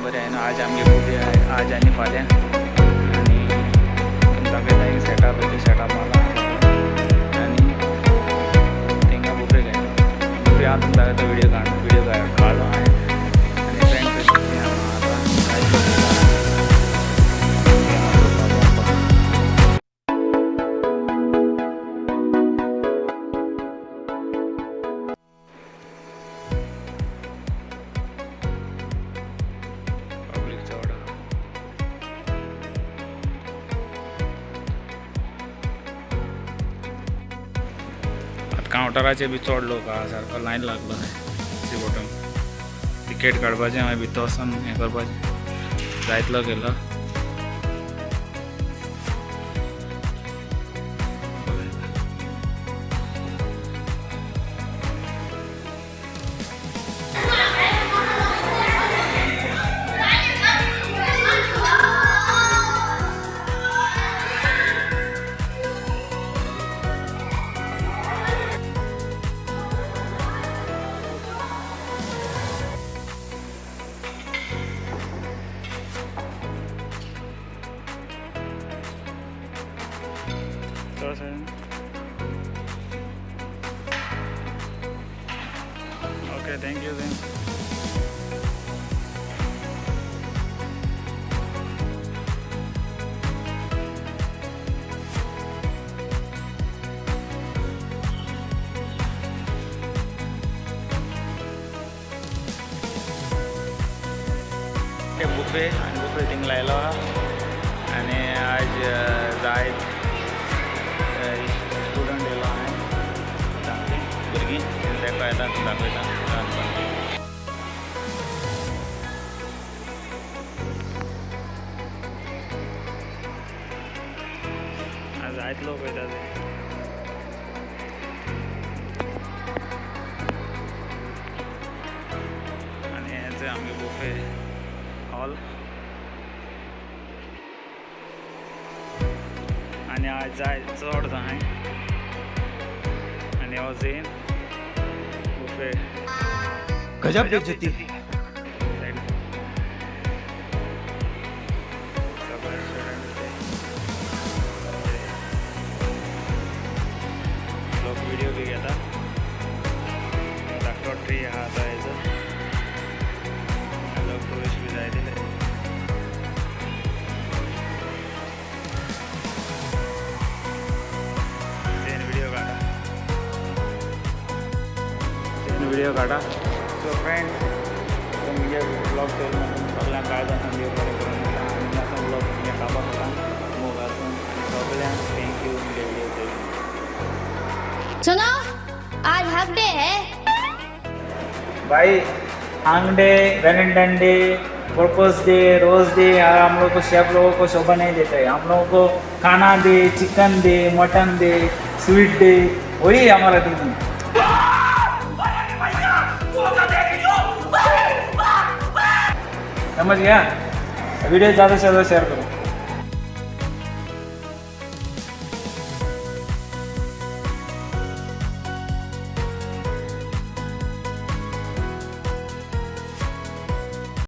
बरें आहे ना. आज आमगे बुफे आहे आज आणि फाल्यां आणि तुमकां दाखयता सेटअप आहे सेटअप मला आणि तेंगा बुफे घे बुफे हांव तुमकां दाखयता व्हिडिओ काढलो आहे आणि फ्रेंड्स काउंटराचे बी चड लोक आहा सारको लायन लागलो ती बॉटम टिकेट काडपाचें मागीर भितर वचून हें करपाचें जायतलो गेलो okay thank you then buffet आणि बुफे थिंग लायलो आणि आज जाय स्टुडंट येयलो हांवें भुरगीं तेका येता दाखयता आज जायत लोक वयता ते आनी हेचे आमगे बुफे हॉल आनी आज जाय चड जाय आनी हांव जेन बुफे गजब बेइज्जती लोक व्हिडिओ बी घेता धाकटो ट्री आहा तो हेजो लोक टुरिस्ट बी जाय दिले व्हिडिओ काढा सो फ्रेंड तुमगे ब्लॉग सगळ्यांक काय जाता व्हिडिओ करून ब्लॉग तुमगे काबार मोग आसून सगळ्यांक थँक्यू तुमगे व्हिडिओ पळोवन सुनो आज हाफ डे है भाई hug day Valentine day propose day rose day हम लोग को शेफ लोगों को शोभा नहीं देते हम लोगों को खाना दे चिकन दे मटन दे स्वीट डे वही हमारा दिन है समझ गया वीडियो ज़्यादा से ज़्यादा शेयर करो